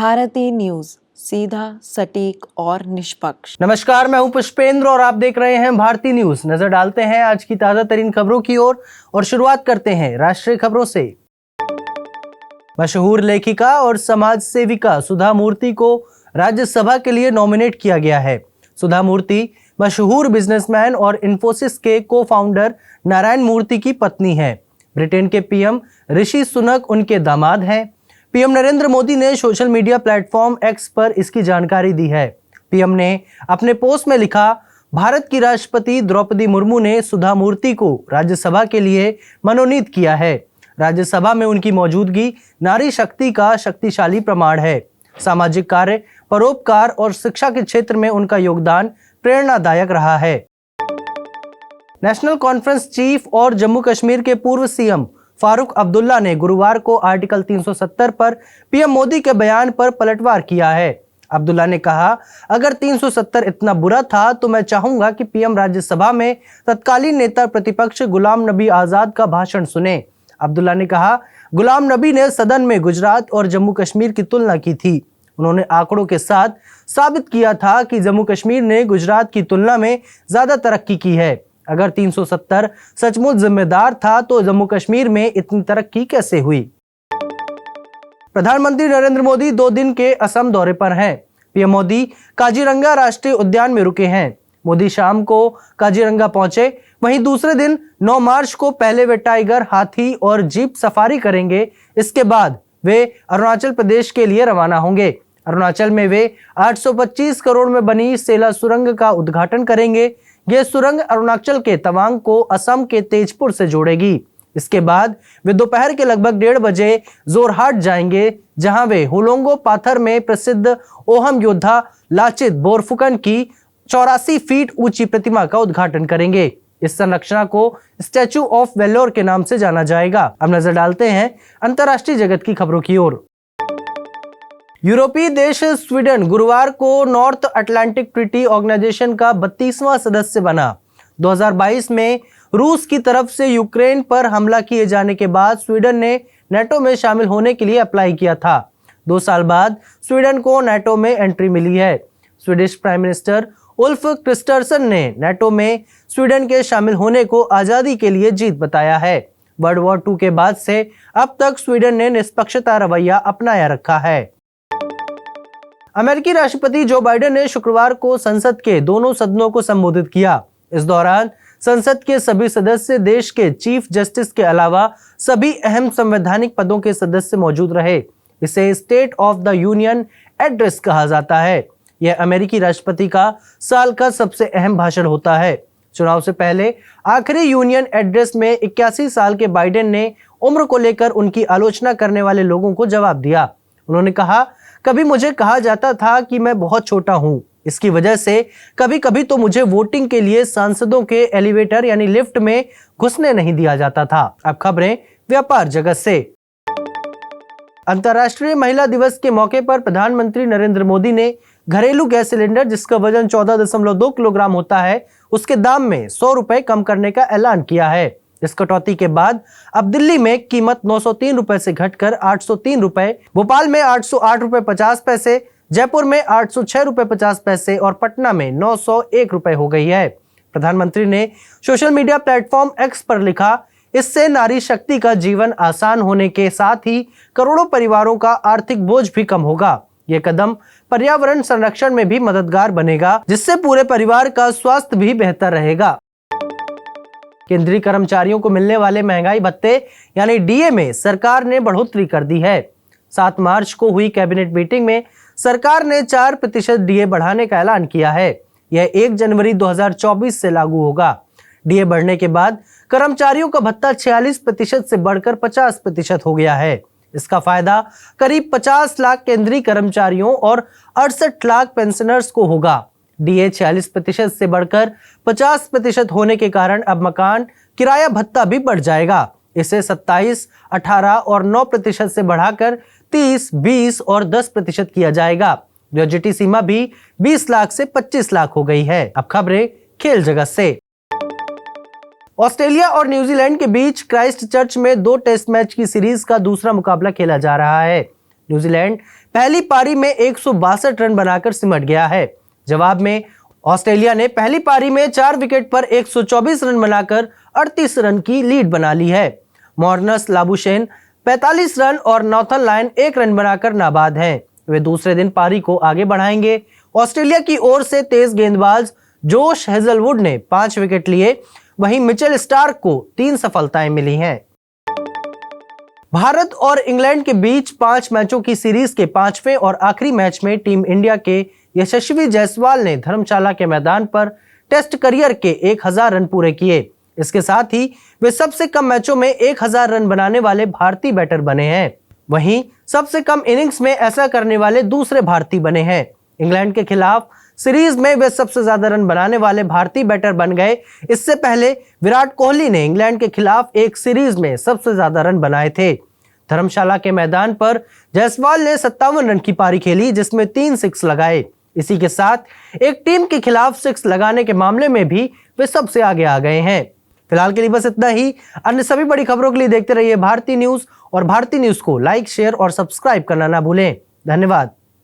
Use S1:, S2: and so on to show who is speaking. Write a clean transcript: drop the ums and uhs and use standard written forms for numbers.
S1: Bharti news, सीधा, सटीक और निष्पक्ष।
S2: नमस्कार, मैं हूं पुष्पेंद्र और आप देख रहे हैं भारती न्यूज। नजर डालते हैं आज की ताजा तरीन खबरों की ओर और शुरुआत करते हैं राष्ट्रीय खबरों से। मशहूर लेखिका और समाज सेविका सुधा मूर्ति को राज्यसभा के लिए नॉमिनेट किया गया है। सुधा मूर्ति मशहूर बिजनेसमैन और इन्फोसिस के को-फाउंडर नारायण मूर्ति की पत्नी है। ब्रिटेन के पीएम ऋषि सुनक उनके दामाद हैं। पीएम नरेंद्र मोदी ने सोशल मीडिया प्लेटफॉर्म एक्स पर इसकी जानकारी दी है। पीएम ने अपने पोस्ट में लिखा, भारत की राष्ट्रपति द्रौपदी मुर्मू ने सुधा मूर्ति को राज्यसभा के लिए मनोनीत किया है। राज्यसभा में उनकी मौजूदगी नारी शक्ति का शक्तिशाली प्रमाण है। सामाजिक कार्य, परोपकार और शिक्षा के क्षेत्र में उनका योगदान प्रेरणादायक रहा है। नेशनल कॉन्फ्रेंस चीफ और जम्मू कश्मीर के पूर्व सीएम फारूक अब्दुल्ला ने गुरुवार को आर्टिकल 370 पर पीएम मोदी के बयान पर पलटवार किया है। अब्दुल्ला ने कहा, अगर 370 इतना बुरा था तो मैं चाहूंगा कि पीएम राज्यसभा में तत्कालीन नेता प्रतिपक्ष गुलाम नबी आजाद का भाषण सुने। अब्दुल्ला ने कहा, गुलाम नबी ने सदन में गुजरात और जम्मू कश्मीर की तुलना की थी। उन्होंने आंकड़ों के साथ साबित किया था कि जम्मू कश्मीर ने गुजरात की तुलना में ज्यादा तरक्की की है। अगर 370 सचमुच जिम्मेदार था तो जम्मू कश्मीर में इतनी तरक्की कैसे हुई। प्रधानमंत्री नरेंद्र मोदी 2 दिन के असम दौरे पर हैं। पीएम मोदी काजीरंगा राष्ट्रीय उद्यान में रुके हैं। मोदी शाम को काजीरंगा पहुंचे। वहीं दूसरे दिन 9 मार्च को पहले वे टाइगर, हाथी और जीप सफारी करेंगे। इसके बाद वे अरुणाचल प्रदेश के लिए रवाना होंगे। अरुणाचल में वे 825 करोड़ में बनी सेला सुरंग का उद्घाटन करेंगे। यह सुरंग अरुणाचल के तवांग को असम के तेजपुर से जोड़ेगी। इसके बाद वे दोपहर के लगभग 1:30 बजे जोरहाट जाएंगे, जहां वे होलोंगो पाथर में प्रसिद्ध ओहम योद्धा लाचित बोरफुकन की 84 फीट ऊंची प्रतिमा का उद्घाटन करेंगे। इस संरचना को स्टैचू ऑफ वेलोर के नाम से जाना जाएगा। अब नजर डालते हैं अंतर्राष्ट्रीय जगत की खबरों की ओर। यूरोपीय देश स्वीडन गुरुवार को नॉर्थ अटलांटिक ट्रीटी ऑर्गेनाइजेशन का 32वां सदस्य बना। 2022 में रूस की तरफ से यूक्रेन पर हमला किए जाने के बाद स्वीडन ने नेटो में शामिल होने के लिए अप्लाई किया था। 2 साल बाद स्वीडन को नेटो में एंट्री मिली है। Swedish prime minister Ulf Kristersson ने नेटो में स्वीडन के शामिल होने को आजादी के लिए जीत बताया है। वर्ल्ड वॉर 2 के बाद से अब तक स्वीडन ने निष्पक्षता रवैया अपनाया रखा है। अमेरिकी राष्ट्रपति जो बाइडेन ने शुक्रवार को संसद के दोनों सदनों को संबोधित किया। इस दौरान संसद के सभी सदस्य देश के चीफ जस्टिस के अलावा सभी अहम संवैधानिक पदों के सदस्य मौजूद रहे। इसे state of the union address कहा जाता है। यह अमेरिकी राष्ट्रपति का साल का सबसे अहम भाषण होता है। चुनाव से पहले आखिरी यूनियन एड्रेस में 81 साल के बाइडेन ने उम्र को लेकर उनकी आलोचना करने वाले लोगों को जवाब दिया। उन्होंने कहा, कभी मुझे कहा जाता था कि मैं बहुत छोटा हूं। इसकी वजह से कभी कभी तो मुझे वोटिंग के लिए सांसदों के एलिवेटर यानी लिफ्ट में घुसने नहीं दिया जाता था। अब खबरें व्यापार जगत से। अंतर्राष्ट्रीय महिला दिवस के मौके पर प्रधानमंत्री नरेंद्र मोदी ने घरेलू गैस सिलेंडर, जिसका वजन 14.2 किलोग्राम होता है, उसके दाम में 100 रुपए कम करने का ऐलान किया है। इस कटौती के बाद अब दिल्ली में कीमत 903 रुपए से घटकर 803 रुपए, भोपाल में 808 रुपए 50 पैसे, जयपुर में 806 रुपए 50 पैसे और पटना में 901 रुपए हो गई है। प्रधानमंत्री ने सोशल मीडिया प्लेटफॉर्म एक्स पर लिखा, इससे नारी शक्ति का जीवन आसान होने के साथ ही करोड़ों परिवारों का आर्थिक बोझ भी कम होगा। यह कदम पर्यावरण संरक्षण में भी मददगार बनेगा, जिससे पूरे परिवार का स्वास्थ्य भी बेहतर रहेगा। केंद्रीय कर्मचारियों को मिलने वाले महंगाई भत्ते यानी डीए में सरकार ने बढ़ोतरी कर दी है। 7 मार्च को हुई कैबिनेट मीटिंग में सरकार ने 4% डीए बढ़ाने का ऐलान किया है। यह 1 जनवरी 2024 से लागू होगा। डीए बढ़ने के बाद कर्मचारियों का भत्ता 46% से बढ़कर 50% हो गया है। इसका फायदा करीब 50 लाख केंद्रीय कर्मचारियों और 68 लाख पेंशनर्स को होगा। डीए 46% से बढ़कर 50% होने के कारण अब मकान किराया भत्ता भी बढ़ जाएगा। इसे 27, 18 और 9% से बढ़ाकर 30, 20 और 10% किया जाएगा। ग्रेजुएटी सीमा भी 20 लाख से 25 लाख हो गई है। अब खबरें खेल जगत से। ऑस्ट्रेलिया और न्यूजीलैंड के बीच क्राइस्ट चर्च में 2 टेस्ट मैच की सीरीज का दूसरा मुकाबला खेला जा रहा है। न्यूजीलैंड पहली पारी में 162 रन बनाकर सिमट गया है। जवाब में ऑस्ट्रेलिया ने पहली पारी में 4 विकेट पर 124 रन बनाकर 38 रन की लीड बना ली है। मॉर्नस लाबुशेन 45 रन और नॉर्थन लायन 1 रन बनाकर नाबाद हैं। वे दूसरे दिन पारी को आगे बढ़ाएंगे। ऑस्ट्रेलिया की ओर से तेज गेंदबाज जोश हेजलवुड ने 5 विकेट लिए, वहीं मिचेल स्टार्क को 3 सफलताएं मिली हैं। भारत और इंग्लैंड के बीच 5 मैचों की सीरीज के 5वें और आखिरी मैच में टीम इंडिया के यशस्वी जायसवाल ने धर्मशाला के मैदान पर टेस्ट करियर के 1000 रन पूरे किए। इसके साथ ही वे सबसे कम मैचों में 1000 रन बनाने वाले भारतीय बैटर बने हैं। वहीं सबसे कम इनिंग्स में ऐसा करने वाले दूसरे भारतीय बने हैं। इंग्लैंड के खिलाफ सीरीज में वे सबसे ज्यादा रन बनाने वाले भारतीय बैटर बन गए। इससे पहले विराट कोहली ने इंग्लैंड के खिलाफ एक सीरीज में सबसे ज्यादा रन बनाए थे। धर्मशाला के मैदान पर जायसवाल ने 57 रन की पारी खेली, जिसमें 3 सिक्स लगाए। इसी के साथ एक टीम के खिलाफ 6 लगाने के मामले में भी वे सबसे आगे आ गए हैं। फिलहाल के लिए बस इतना ही। अन्य सभी बड़ी खबरों के लिए देखते रहिए भारती न्यूज और भारती न्यूज को लाइक, शेयर और सब्सक्राइब करना ना भूलें। धन्यवाद।